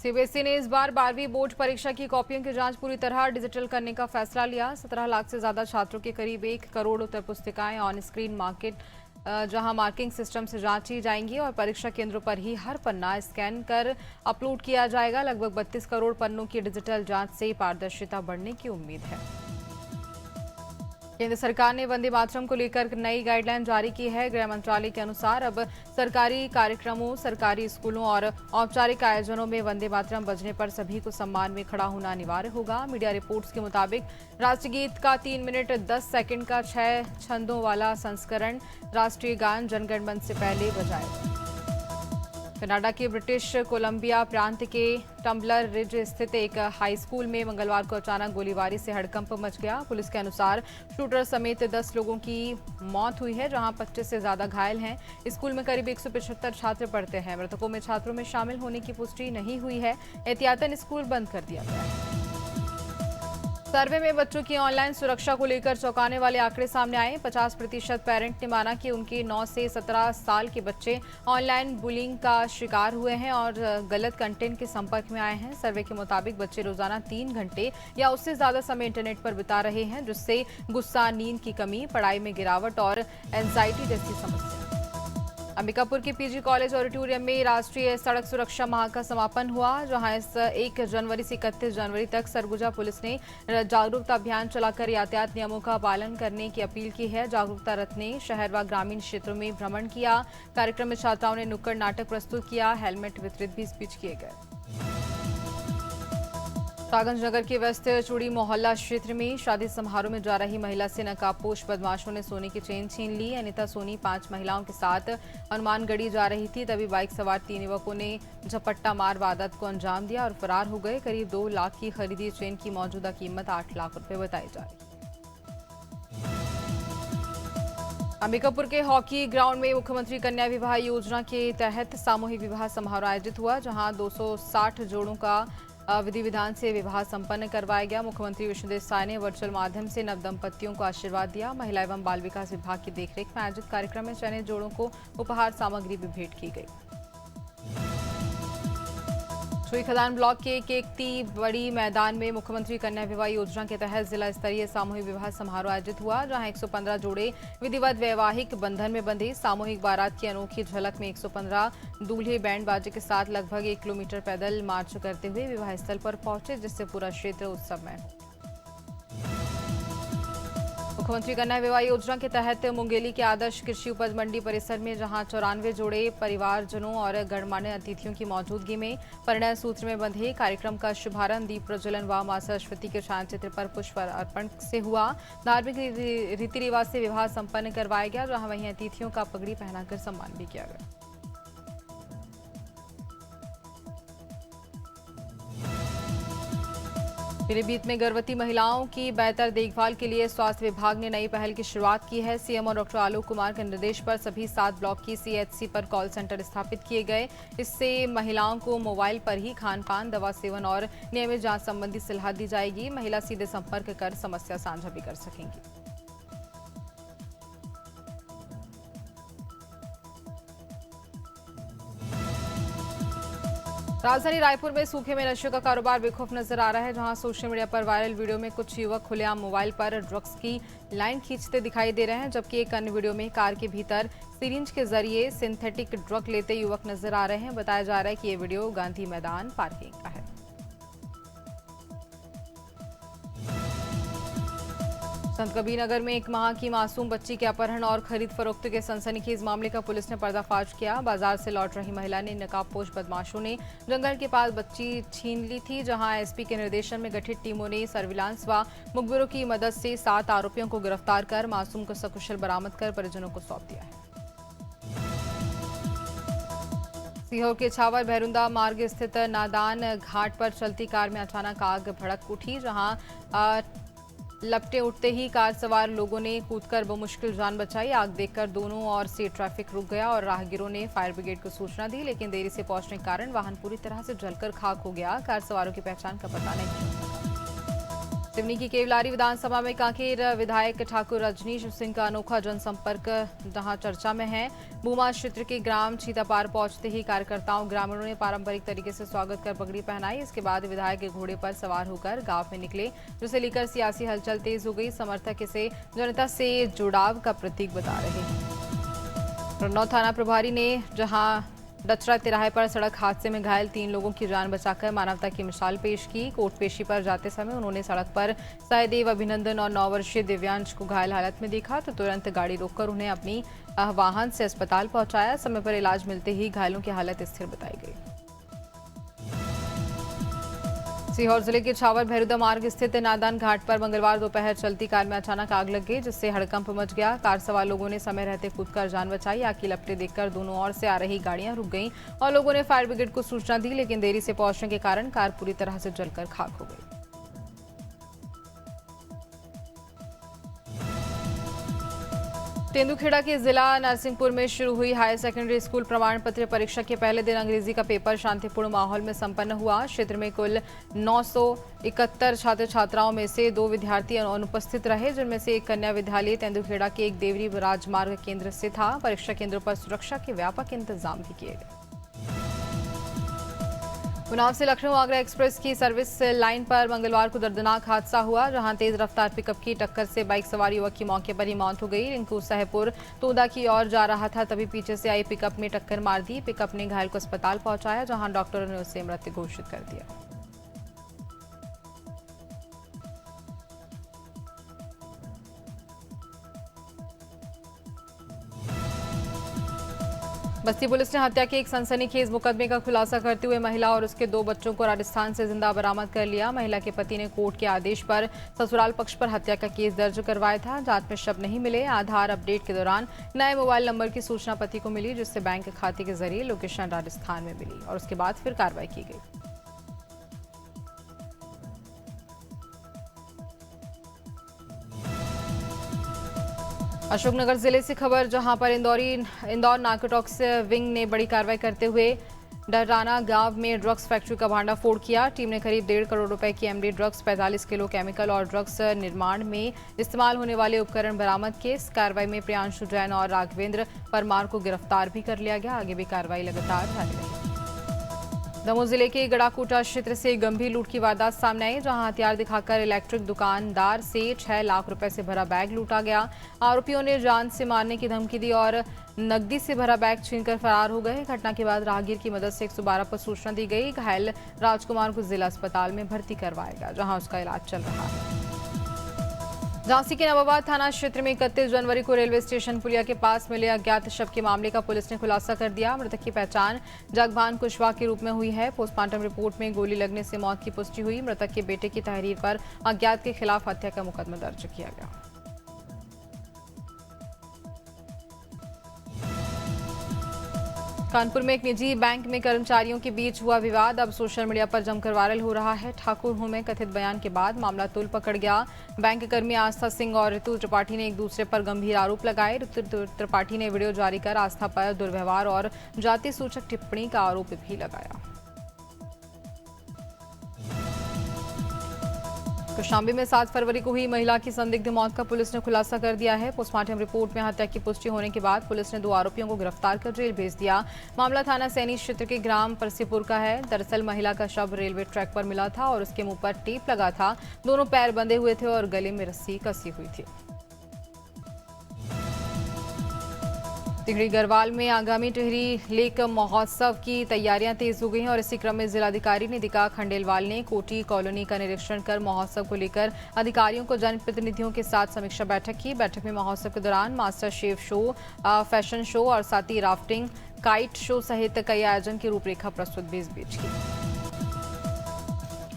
CBSE ने इस बार 12वीं बोर्ड परीक्षा की कॉपियों की जांच पूरी तरह डिजिटल करने का फैसला लिया। 17 लाख से ज्यादा छात्रों के करीब 1 करोड़ उत्तर पुस्तिकाएं ऑन स्क्रीन जहां मार्किंग सिस्टम से जांची जाएंगी और परीक्षा केंद्रों पर ही हर पन्ना स्कैन कर अपलोड किया जाएगा। लगभग 32 करोड़ पन्नों की डिजिटल जांच से पारदर्शिता बढ़ने की उम्मीद है। केंद्र सरकार ने वंदे मातरम को लेकर नई गाइडलाइन जारी की है। गृह मंत्रालय के अनुसार अब सरकारी कार्यक्रमों, सरकारी स्कूलों और औपचारिक आयोजनों में वंदे मातरम बजने पर सभी को सम्मान में खड़ा होना अनिवार्य होगा। मीडिया रिपोर्ट्स के मुताबिक राष्ट्रगीत का 3 मिनट 10 सेकंड का 6 छंदों वाला संस्करण राष्ट्रीय गान जनगण मन से पहले बजाएगा। कनाडा के ब्रिटिश कोलंबिया प्रांत के टम्बलर रिज स्थित एक हाई स्कूल में मंगलवार को अचानक गोलीबारी से हड़कंप मच गया। पुलिस के अनुसार शूटर समेत 10 लोगों की मौत हुई है, जहां 25 से ज्यादा घायल हैं। स्कूल में करीब 175 छात्र पढ़ते हैं। मृतकों में छात्रों में शामिल होने की पुष्टि नहीं हुई है। एहतियातन स्कूल बंद कर दिया गया है। सर्वे में बच्चों की ऑनलाइन सुरक्षा को लेकर चौंकाने वाले आंकड़े सामने आए। 50% पेरेंट ने माना कि उनके 9 से 17 साल के बच्चे ऑनलाइन बुलिंग का शिकार हुए हैं और गलत कंटेंट के संपर्क में आए हैं। सर्वे के मुताबिक बच्चे रोजाना 3 घंटे या उससे ज्यादा समय इंटरनेट पर बिता रहे हैं, जिससे गुस्सा, नींद की कमी, पढ़ाई में गिरावट और एंजाइटी जैसी समस्या। अंबिकापुर के पीजी कॉलेज ऑडिटोरियम में राष्ट्रीय सड़क सुरक्षा माह का समापन हुआ, जहां इस 1 जनवरी से 31 जनवरी तक सरगुजा पुलिस ने जागरूकता अभियान चलाकर यातायात नियमों का पालन करने की अपील की है। जागरूकता रथ ने शहर व ग्रामीण क्षेत्रों में भ्रमण किया। कार्यक्रम में छात्राओं ने नुक्कड़ नाटक प्रस्तुत किया, हेलमेट वितरित भी स्पीच किए गए। सागंज नगर के वेस्ट चूड़ी मोहल्ला क्षेत्र में शादी समारोह में जा रही महिला से नकाबपोश बदमाशों ने सोने की चेन छीन ली। अनिता सोनी 5 महिलाओं के साथ हनुमानगढ़ी जा रही थी, तभी बाइक सवार 3 युवकों ने झपट्टा मार वारदात को अंजाम दिया और फरार हो गए। करीब 2 लाख की खरीदी चेन की मौजूदा कीमत 8 लाख रुपए बताई जा रही है। अंबिकापुर के हॉकी ग्राउंड में मुख्यमंत्री कन्या विवाह योजना के तहत सामूहिक विवाह समारोह आयोजित हुआ, जहां 260 जोड़ों का विधि विधान से विवाह संपन्न करवाया गया। मुख्यमंत्री विष्णुदेव साय ने वर्चुअल माध्यम से नव दंपतियों को आशीर्वाद दिया। महिला एवं बाल विकास विभाग की देखरेख में आयोजित कार्यक्रम में चयनित जोड़ों को उपहार सामग्री भी भेंट की गई। छुई खदान ब्लॉक के केकती बड़ी मैदान में मुख्यमंत्री कन्या विवाह योजना के तहत जिला स्तरीय सामूहिक विवाह समारोह आयोजित हुआ, जहां 115 जोड़े विधिवत वैवाहिक बंधन में बंधे। सामूहिक बारात की अनोखी झलक में 115 दूल्हे बैंड बाजे के साथ लगभग 1 किलोमीटर पैदल मार्च करते हुए विवाह स्थल पर पहुंचे, जिससे पूरा क्षेत्र उत्सवमय हो। मुख्यमंत्री कन्या विवाह योजना के तहत मुंगेली के आदर्श कृषि उपज मंडी परिसर में जहां 94 जोड़े परिवारजनों और गणमान्य अतिथियों की मौजूदगी में परिणय सूत्र में बंधे। कार्यक्रम का शुभारंभ दीप प्रज्वलन व मां सरस्वती के छायाचित्र पर पुष्प अर्पण से हुआ। धार्मिक रीति रिवाज से विवाह संपन्न करवाया गया, जहां वहीं अतिथियों का पगड़ी पहनाकर सम्मान भी किया गया। पीलीभीत में गर्भवती महिलाओं की बेहतर देखभाल के लिए स्वास्थ्य विभाग ने नई पहल की शुरुआत की है। सीएम और डॉक्टर आलोक कुमार के निर्देश पर सभी 7 ब्लॉक की सीएचसी पर कॉल सेंटर स्थापित किए गए। इससे महिलाओं को मोबाइल पर ही खान-पान, दवा सेवन और नियमित जांच संबंधी सलाह दी जाएगी। महिला सीधे संपर्क कर समस्या साझा भी कर सकेंगी। राजधानी रायपुर में सूखे में नशे का कारोबार बेखौफ नजर आ रहा है, जहां सोशल मीडिया पर वायरल वीडियो में कुछ युवक खुलेआम मोबाइल पर ड्रग्स की लाइन खींचते दिखाई दे रहे हैं, जबकि एक अन्य वीडियो में कार के भीतर सिरिंज के जरिए सिंथेटिक ड्रग लेते युवक नजर आ रहे हैं। बताया जा रहा है कि ये वीडियो गांधी मैदान पार्किंग का है। संत कबीर नगर में 1 माह की मासूम बच्ची के अपहरण और खरीद फरोख्त के सनसनीखेज मामले का पुलिस ने पर्दाफाश किया। बाजार से लौट रही महिला ने नकाबपोश बदमाशों ने जंगल के पास बच्ची छीन ली थी, जहां एसपी के निर्देशन में गठित टीमों ने सर्विलांस व मुखबिरों की मदद से 7 आरोपियों को गिरफ्तार कर मासूम को सकुशल बरामद कर परिजनों को सौंप दिया है। सीहोर के छावर भैरुंदा मार्ग स्थित नादान घाट पर चलती कार में अचानक आग भड़क उठी, जहां लपटे उठते ही कार सवार लोगों ने कूदकर बमुश्किल जान बचाई। आग देखकर दोनों ओर से ट्रैफिक रुक गया और राहगीरों ने फायर ब्रिगेड को सूचना दी, लेकिन देरी से पहुंचने के कारण वाहन पूरी तरह से जलकर खाक हो गया। कार सवारों की पहचान का पता नहीं चल सका। सिवनी की केवलारी विधानसभा में कांकेर विधायक ठाकुर रजनीश सिंह का अनोखा जनसंपर्क जहां चर्चा में है। बूमा क्षेत्र के ग्राम छीतापार पहुंचते ही कार्यकर्ताओं ग्रामीणों ने पारंपरिक तरीके से स्वागत कर पगड़ी पहनाई। इसके बाद विधायक के घोड़े पर सवार होकर गांव में निकले, जिसे लेकर सियासी हलचल तेज हो गई। समर्थक इसे जनता से जुड़ाव का प्रतीक बता रहे हैं। रन्नौर थाना प्रभारी ने जहां डचरा तिराहे पर सड़क हादसे में घायल 3 लोगों की जान बचाकर मानवता की मिसाल पेश की। कोर्ट पेशी पर जाते समय उन्होंने सड़क पर सहदेव, अभिनंदन और 9 वर्षीय दिव्यांश को घायल हालत में देखा तो तुरंत गाड़ी रोककर उन्हें अपनी वाहन से अस्पताल पहुंचाया। समय पर इलाज मिलते ही घायलों की हालत स्थिर बताई गई। सीहोर जिले के छावर भैरुदा मार्ग स्थित नादान घाट पर मंगलवार दोपहर चलती कार में अचानक आग लग गई, जिससे हड़कंप मच गया। कार सवार लोगों ने समय रहते कूदकर जान बचाई। आग की लपटें देखकर दोनों ओर से आ रही गाड़ियां रुक गईं और लोगों ने फायर ब्रिगेड को सूचना दी, लेकिन देरी से पहुंचने के कारण कार पूरी तरह से जलकर खाक हो गई। तेंदुखेड़ा के जिला नरसिंहपुर में शुरू हुई हायर सेकेंडरी स्कूल प्रमाण पत्र परीक्षा के पहले दिन अंग्रेजी का पेपर शांतिपूर्ण माहौल में संपन्न हुआ। क्षेत्र में कुल 971 छात्र छात्राओं में से 2 विद्यार्थी अनुपस्थित रहे, जिनमें से एक कन्या विद्यालय तेंदुखेड़ा के एक देवरी राजमार्ग केंद्र से था। परीक्षा केंद्रों पर सुरक्षा के व्यापक इंतजाम भी किए गए। उन्नाव से लखनऊ आगरा एक्सप्रेस की सर्विस लाइन पर मंगलवार को दर्दनाक हादसा हुआ, जहां तेज रफ्तार पिकअप की टक्कर से बाइक सवार युवक की मौके पर ही मौत हो गई। रिंकू सहपुर तोदा की ओर जा रहा था, तभी पीछे से आई पिकअप ने टक्कर मार दी। पिकअप ने घायल को अस्पताल पहुंचाया, जहां डॉक्टरों ने उसे मृत घोषित कर दिया। बस्ती पुलिस ने हत्या के एक सनसनीखेज मुकदमे का खुलासा करते हुए महिला और उसके 2 बच्चों को राजस्थान से जिंदा बरामद कर लिया। महिला के पति ने कोर्ट के आदेश पर ससुराल पक्ष पर हत्या का केस दर्ज करवाया था। जांच में शव नहीं मिले। आधार अपडेट के दौरान नए मोबाइल नंबर की सूचना पति को मिली, जिससे बैंक खाते के जरिए लोकेशन राजस्थान में मिली और उसके बाद फिर कार्रवाई की गई। अशोकनगर जिले से खबर, जहां पर इंदौर नार्कोटिक्स विंग ने बड़ी कार्रवाई करते हुए डराना गांव में ड्रग्स फैक्ट्री का भांडाफोड़ किया। टीम ने करीब 1.5 करोड़ रुपए की एमडी ड्रग्स, 45 किलो केमिकल और ड्रग्स निर्माण में इस्तेमाल होने वाले उपकरण बरामद किए। इस कार्रवाई में प्रियांशु जैन और राघवेंद्र परमार को गिरफ्तार भी कर लिया गया। आगे भी कार्रवाई लगातार जारी रहेगी। दमोह जिले के गड़ाकोटा क्षेत्र से गंभीर लूट की वारदात सामने आई, जहां हथियार दिखाकर इलेक्ट्रिक दुकानदार से 6 लाख रुपए से भरा बैग लूटा गया। आरोपियों ने जान से मारने की धमकी दी और नकदी से भरा बैग छीनकर फरार हो गए। घटना के बाद राहगीर की मदद से 112 पर सूचना दी गई। घायल राजकुमार को जिला अस्पताल में भर्ती करवाया गया, जहां उसका इलाज चल रहा है। झांसी के नवाबाद थाना क्षेत्र में 31 जनवरी को रेलवे स्टेशन पुलिया के पास मिले अज्ञात शव के मामले का पुलिस ने खुलासा कर दिया। मृतक की पहचान जगभान कुशवाहा के रूप में हुई है। पोस्टमार्टम रिपोर्ट में गोली लगने से मौत की पुष्टि हुई। मृतक के बेटे की तहरीर पर अज्ञात के खिलाफ हत्या का मुकदमा दर्ज किया गया। कानपुर में एक निजी बैंक में कर्मचारियों के बीच हुआ विवाद अब सोशल मीडिया पर जमकर वायरल हो रहा है। ठाकुर हूं में कथित बयान के बाद मामला तूल पकड़ गया। बैंक कर्मी आस्था सिंह और ऋतु त्रिपाठी ने एक दूसरे पर गंभीर आरोप लगाए। ऋतु त्रिपाठी ने वीडियो जारी कर आस्था पर दुर्व्यवहार और जाति सूचक टिप्पणी का आरोप भी लगाया। कौशाम्बी में 7 फरवरी को हुई महिला की संदिग्ध मौत का पुलिस ने खुलासा कर दिया है। पोस्टमार्टम रिपोर्ट में हत्या की पुष्टि होने के बाद पुलिस ने 2 आरोपियों को गिरफ्तार कर जेल भेज दिया। मामला थाना सैनी क्षेत्र के ग्राम परसीपुर का है। दरअसल महिला का शव रेलवे ट्रैक पर मिला था और उसके मुंह पर टेप लगा था। दोनों पैर बंधे हुए थे और गले में रस्सी कसी हुई थी। टिहरी गढ़वाल में आगामी टिहरी लेक महोत्सव की तैयारियां तेज हो गई हैं और इसी क्रम में जिलाधिकारी निधिका खंडेलवाल ने कोटी कॉलोनी का निरीक्षण कर महोत्सव को लेकर अधिकारियों को जनप्रतिनिधियों के साथ समीक्षा बैठक की। बैठक में महोत्सव के दौरान master chef show, fashion show और साथ ही राफ्टिंग, काइट शो सहित कई आयोजन की रूपरेखा प्रस्तुत भी इस बीच की।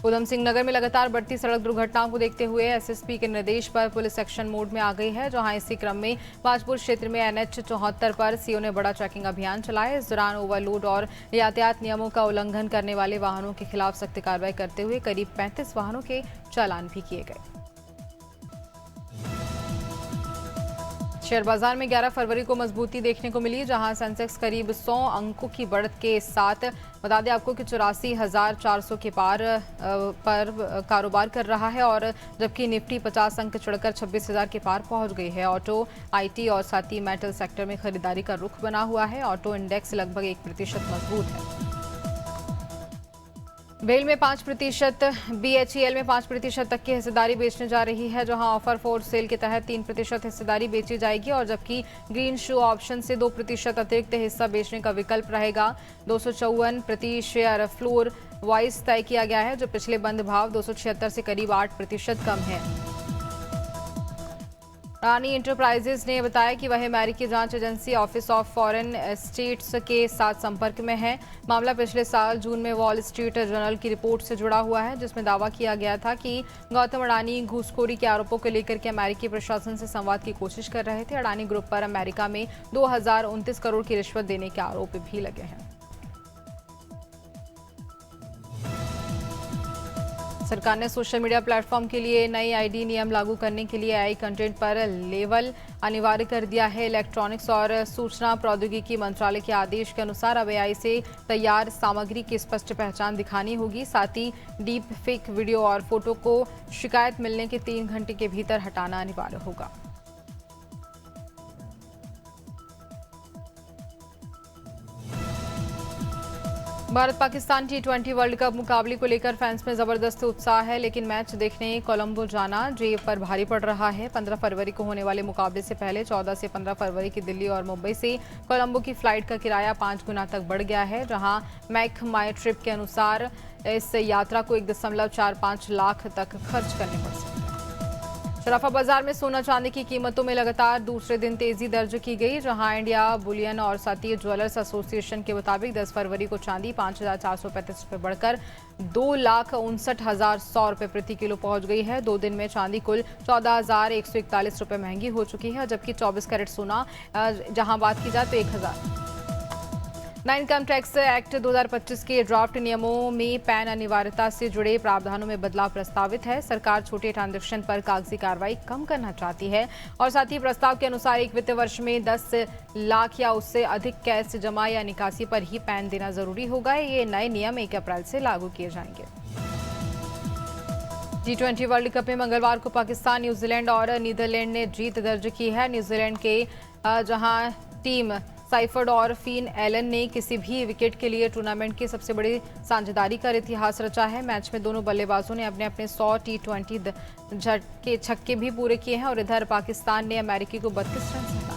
उधम सिंह नगर में लगातार बढ़ती सड़क दुर्घटनाओं को देखते हुए एसएसपी के निर्देश पर पुलिस एक्शन मोड में आ गई है, जहां इसी क्रम में बाजपुर क्षेत्र में एनएच 74 पर सीओ ने बड़ा चेकिंग अभियान चलाया। इस दौरान ओवरलोड और यातायात नियमों का उल्लंघन करने वाले वाहनों के खिलाफ सख्त कार्रवाई करते हुए करीब 35 वाहनों के चालान भी किए गए। शेयर बाजार में 11 फरवरी को मजबूती देखने को मिली, जहां सेंसेक्स करीब 100 अंकों की बढ़त के साथ बता दें आपको कि 84,400 के पार पर कारोबार कर रहा है और जबकि निफ्टी 50 अंक चढ़कर 26,000 के पार पहुंच गई है। ऑटो, आईटी और साथ ही मेटल सेक्टर में खरीदारी का रुख बना हुआ है। ऑटो इंडेक्स लगभग 1% मजबूत है। बेल में 5%, BHEL में 5% तक की हिस्सेदारी बेचने जा रही है, जहां ऑफर फोर सेल के तहत 3% हिस्सेदारी बेची जाएगी और जबकि ग्रीन शू ऑप्शन से 2% अतिरिक्त हिस्सा बेचने का विकल्प रहेगा। 254 प्रति शेयर फ्लोर वाइज तय किया गया है, जो पिछले बंद भाव 276 से करीब 8% कम है। अडानी इंटरप्राइजेज ने बताया कि वह अमेरिकी जांच agency office of foreign estates के साथ संपर्क में है। मामला पिछले साल जून में वॉल स्ट्रीट जर्नल की रिपोर्ट से जुड़ा हुआ है, जिसमें दावा किया गया था कि गौतम अडानी घूसखोरी के आरोपों को लेकर के अमेरिकी प्रशासन से संवाद की कोशिश कर रहे थे। अडानी ग्रुप पर अमेरिका में 2029 करोड़ की रिश्वत देने के आरोप भी लगे हैं। सरकार ने सोशल मीडिया प्लेटफॉर्म के लिए नई आईडी नियम लागू करने के लिए AI कंटेंट पर लेबल अनिवार्य कर दिया है। इलेक्ट्रॉनिक्स और सूचना प्रौद्योगिकी मंत्रालय के आदेश के अनुसार अब AI से तैयार सामग्री की स्पष्ट पहचान दिखानी होगी। साथ ही डीप फेक वीडियो और फोटो को शिकायत मिलने के 3 घंटे के भीतर हटाना अनिवार्य होगा। Bharat Pakistan T20 world cup मुकाबले को लेकर फैंस में जबरदस्त उत्साह है, लेकिन मैच देखने कोलंबो जाना जेब पर भारी पड़ रहा है। 15 फरवरी को होने वाले मुकाबले से पहले 14 से 15 फरवरी की दिल्ली और मुंबई से कोलंबो की फ्लाइट का किराया 5 गुना तक बढ़ गया है, जहां मैक माई ट्रिप के अनुसार इस यात्रा को 1.45 लाख तक खर्च करने पड़ सकते हैं। शराफा बाजार में सोना चांदी की कीमतों में लगातार दूसरे दिन तेजी दर्ज की गई, जहां इंडिया बुलियन और साथ ही ज्वेलर्स एसोसिएशन के मुताबिक 10 फरवरी को चांदी 5,435 रुपये बढ़कर 2,59,100 रुपये प्रति किलो पहुंच गई है। 2 दिन में चांदी कुल 14,141 रुपये महंगी हो चुकी है, जबकि 24 कैरेट सोना जहां बात की जाए तो 1,000। नया इनकम टैक्स एक्ट 2025 के ड्राफ्ट नियमों में पैन अनिवार्यता से जुड़े प्रावधानों में बदलाव प्रस्तावित है। सरकार छोटे ट्रांजैक्शन पर कागजी कार्रवाई कम करना चाहती है और साथ ही प्रस्ताव के अनुसार एक वित्त वर्ष में 10 लाख या उससे अधिक कैश जमा या निकासी पर ही पैन देना जरूरी होगा। ये नए नियम 1 अप्रैल से लागू किए जाएंगे। T20 वर्ल्ड कप में मंगलवार को पाकिस्तान, न्यूजीलैंड और नीदरलैंड ने जीत दर्ज की है। न्यूजीलैंड के जहां टीम साइफर्ड और फिन एलन ने किसी भी विकेट के लिए टूर्नामेंट की सबसे बड़ी साझेदारी का इतिहास रचा है। मैच में दोनों बल्लेबाजों ने अपने अपने 100 T20 छक्के भी पूरे किए हैं और इधर पाकिस्तान ने अमेरिकी को 32 रन से हराया।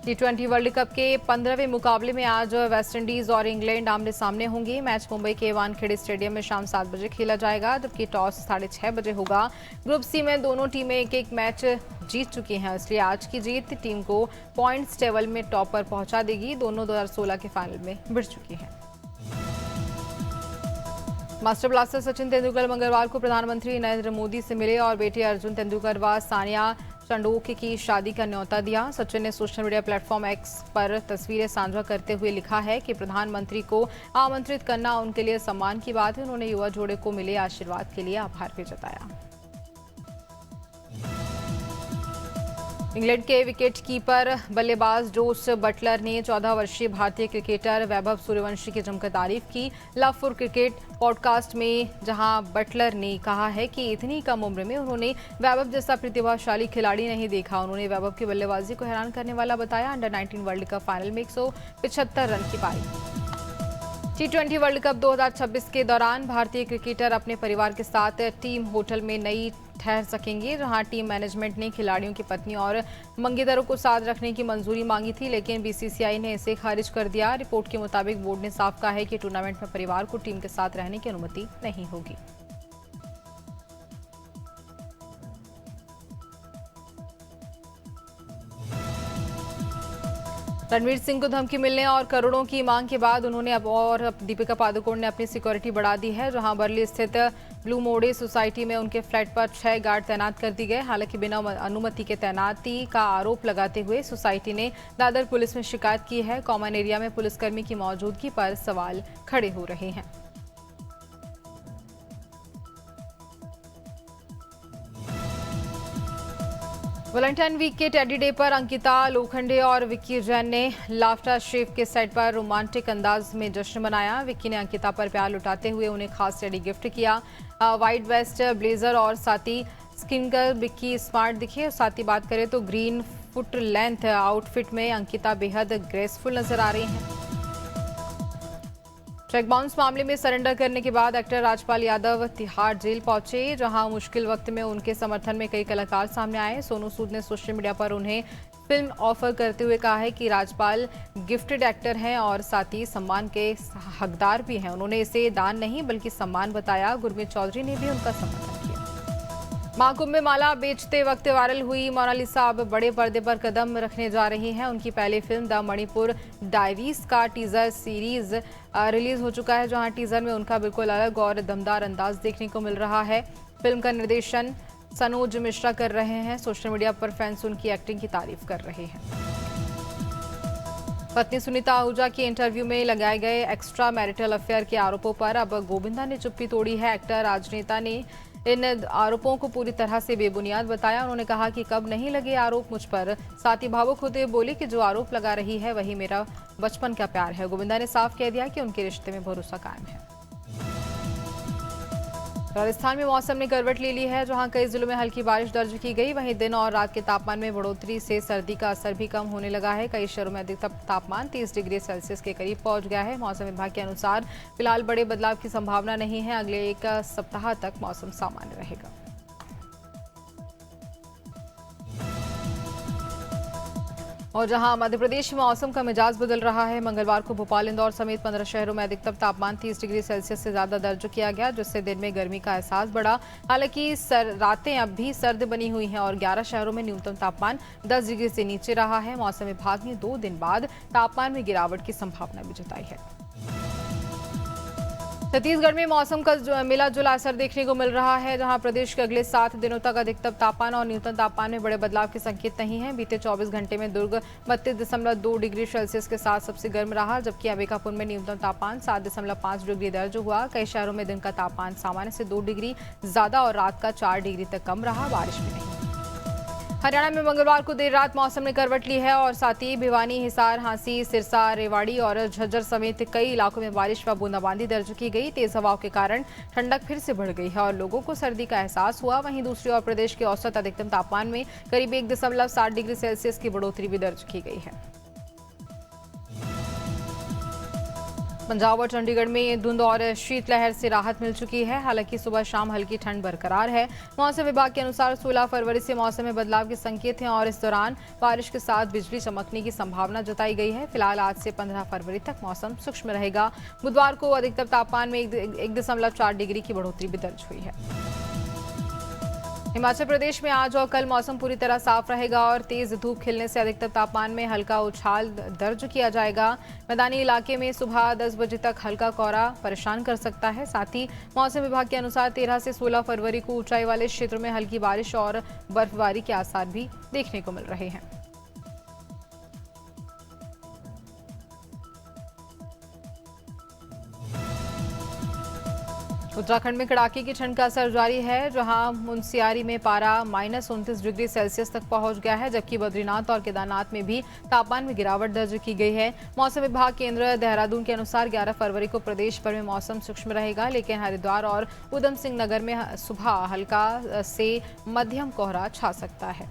T20 वर्ल्ड कप के 15वें मुकाबले में आज वेस्टइंडीज और इंग्लैंड आमने सामने होंगे। मैच मुंबई के वानखेड़े स्टेडियम में शाम 7 बजे खेला जाएगा, जबकि टॉस 6:30 बजे होगा। ग्रुप सी में दोनों टीमें एक मैच जीत चुकी हैं, इसलिए आज की जीत टीम को पॉइंट्स टेबल में टॉप पर पहुंचा देगी। दोनों 2016 के फाइनल में भिड़ चुकी हैं। मास्टर ब्लास्टर सचिन तेंदुलकर मंगलवार को प्रधानमंत्री नरेंद्र मोदी से मिले और बेटे अर्जुन तेंदुलकर व सानिया चंडोक की शादी का न्योता दिया। सचिन ने सोशल मीडिया प्लेटफॉर्म X पर तस्वीरें साझा करते हुए लिखा है कि प्रधानमंत्री को आमंत्रित करना उनके लिए सम्मान की बात है। उन्होंने युवा जोड़े को मिले आशीर्वाद के लिए आभार भी जताया। इंग्लैंड के विकेट कीपर बल्लेबाज जोस बटलर ने 14 वर्षीय भारतीय क्रिकेटर वैभव सूर्यवंशी की जमकर तारीफ की। लव फॉर क्रिकेट पॉडकास्ट में जहां बटलर ने कहा है कि इतनी कम उम्र में उन्होंने वैभव जैसा प्रतिभाशाली खिलाड़ी नहीं देखा। उन्होंने वैभव की बल्लेबाजी को हैरान करने वाला बताया। अंडर 19 वर्ल्ड कप फाइनल में 175 रन की पाई। T20 वर्ल्ड कप 2026 के दौरान भारतीय क्रिकेटर अपने परिवार के साथ टीम होटल में नई ठहर सकेंगे, जहां टीम मैनेजमेंट ने खिलाड़ियों की पत्नी और मंगेदरों को साथ रखने की मंजूरी मांगी थी, लेकिन BCCI ने इसे खारिज कर दिया। रिपोर्ट के मुताबिक बोर्ड ने साफ कहा है कि टूर्नामेंट में परिवार को टीम के साथ रहने की अनुमति नहीं होगी। रणवीर सिंह को धमकी मिलने और करोड़ों की मांग के बाद उन्होंने अब दीपिका पादुकोण ने अपनी सिक्योरिटी बढ़ा दी है, जहां बर्ली स्थित ब्लू मोड़े सोसाइटी में उनके फ्लैट पर 6 गार्ड तैनात कर दी गए। हालांकि बिना अनुमति के तैनाती का आरोप लगाते हुए सोसाइटी ने दादर पुलिस में शिकायत की है। कॉमन एरिया में पुलिसकर्मी की मौजूदगी पर सवाल खड़े हो रहे हैं। वैलेंटाइन वीक के टेडी डे पर अंकिता लोखंडे और विक्की जैन ने लाफ्टर शेफ के सेट पर रोमांटिक अंदाज में जश्न मनाया। विक्की ने अंकिता पर प्यार लुटाते हुए उन्हें खास टेडी गिफ्ट किया। वाइट वेस्ट, ब्लेजर और साथ ही स्किन कर विक्की स्मार्ट दिखे। साथ ही बात करें तो ग्रीन फुट लेंथ आउटफिट में अंकिता बेहद ग्रेसफुल नजर आ रही हैं। चेक बाउंस मामले में सरेंडर करने के बाद एक्टर राजपाल यादव तिहाड़ जेल पहुंचे, जहां मुश्किल वक्त में उनके समर्थन में कई कलाकार सामने आए। सोनू सूद ने सोशल मीडिया पर उन्हें फिल्म ऑफर करते हुए कहा है कि राजपाल गिफ्टेड एक्टर हैं और साथ ही सम्मान के हकदार भी हैं। उन्होंने इसे दान नहीं बल्कि सम्मान बताया। गुरमीत चौधरी ने भी उनका समर्थन किया। महाकुंभ में माला बेचते वक्त वायरल हुई मोनालिसा अब बड़े पर्दे पर कदम रखने जा रही हैं। उनकी पहली फिल्म द मणिपुर डायरीज का टीजर सीरीज रिलीज हो चुका है, जहां टीजर में उनका बिल्कुल अलग और दमदार अंदाज देखने को मिल रहा है। फिल्म का निर्देशन सनोज मिश्रा कर रहे हैं। सोशल मीडिया पर फैंस उनकी एक्टिंग की तारीफ कर रहे हैं। पत्नी सुनीता आहूजा के इंटरव्यू में लगाए गए एक्स्ट्रा मैरिटल अफेयर के आरोपों पर अब गोविंदा ने चुप्पी तोड़ी है। एक्टर राजनेता ने इन आरोपों को पूरी तरह से बेबुनियाद बताया। उन्होंने कहा कि कब नहीं लगे आरोप मुझ पर। साथ ही भावुक होते बोले कि जो आरोप लगा रही है वही मेरा बचपन का प्यार है। गोविंदा ने साफ कह दिया कि उनके रिश्ते में भरोसा कायम है। राजस्थान में मौसम ने करवट ले ली है, जहां कई जिलों में हल्की बारिश दर्ज की गई। वहीं दिन और रात के तापमान में बढ़ोतरी से सर्दी का असर भी कम होने लगा है। कई शहरों में अधिकतम तापमान 30 डिग्री सेल्सियस के करीब पहुंच गया है। मौसम विभाग के अनुसार फिलहाल बड़े बदलाव की संभावना नहीं है। अगले एक सप्ताह तक मौसम सामान्य रहेगा। और जहां मध्य प्रदेश में मौसम का मिजाज बदल रहा है। मंगलवार को भोपाल, इंदौर समेत 15 शहरों में अधिकतम तापमान 30 डिग्री सेल्सियस से ज्यादा दर्ज किया गया, जिससे दिन में गर्मी का एहसास बढ़ा। हालांकि रातें अब भी सर्द बनी हुई हैं और 11 शहरों में न्यूनतम तापमान 10 डिग्री से नीचे रहा है। मौसम विभाग ने 2 दिन बाद तापमान में गिरावट की संभावना भी जताई है। छत्तीसगढ़ में मौसम का मिला जुला असर देखने को मिल रहा है, जहां प्रदेश के अगले 7 दिनों तक अधिकतम तापमान और न्यूनतम तापमान में बड़े बदलाव के संकेत नहीं हैं। बीते 24 घंटे में दुर्ग 32.2 डिग्री सेल्सियस के साथ सबसे गर्म रहा, जबकि अंबिकापुर में न्यूनतम तापमान 7.5 डिग्री दर्ज हुआ। कई शहरों में दिन का तापमान सामान्य से 2 डिग्री ज्यादा और रात का 4 डिग्री तक कम रहा। बारिश भी नहीं। हरियाणा में मंगलवार को देर रात मौसम ने करवट ली है और साथ ही भिवानी, हिसार, हांसी, सिरसा, रेवाड़ी और झज्जर समेत कई इलाकों में बारिश व बूंदाबांदी दर्ज की गई। तेज हवाओं के कारण ठंडक फिर से बढ़ गई है और लोगों को सर्दी का एहसास हुआ। वहीं दूसरी ओर प्रदेश के औसत अधिकतम तापमान में करीब 1.7 डिग्री सेल्सियस की बढ़ोतरी भी दर्ज की गई है। पंजाब और चंडीगढ़ में धुंध और शीतलहर से राहत मिल चुकी है। हालांकि सुबह शाम हल्की ठंड बरकरार है। मौसम विभाग के अनुसार 16 फरवरी से मौसम में बदलाव के संकेत हैं और इस दौरान बारिश के साथ बिजली चमकने की संभावना जताई गई है। फिलहाल आज से 15 फरवरी तक मौसम शुष्क रहेगा। बुधवार को अधिकतम तापमान में 1.4 डिग्री की बढ़ोतरी भी दर्ज हुई है। हिमाचल प्रदेश में आज और कल मौसम पूरी तरह साफ रहेगा और तेज धूप खिलने से अधिकतम तापमान में हल्का उछाल दर्ज किया जाएगा। मैदानी इलाके में सुबह 10 बजे तक हल्का कोहरा परेशान कर सकता है। साथ ही मौसम विभाग के अनुसार 13 से 16 फरवरी को ऊंचाई वाले क्षेत्रों में हल्की बारिश और बर्फबारी के आसार भी देखने को मिल रहे हैं। उत्तराखंड में कड़ाके की ठंड का असर जारी है, जहां मुनस्यारी में पारा -29 डिग्री सेल्सियस तक पहुंच गया है, जबकि बद्रीनाथ और केदारनाथ में भी तापमान में गिरावट दर्ज की गई है। मौसम विभाग केंद्र देहरादून के अनुसार 11 फरवरी को प्रदेश भर में मौसम सूक्ष्म रहेगा, लेकिन हरिद्वार और उधम सिंह नगर में सुबह हल्का से मध्यम कोहरा छा सकता है।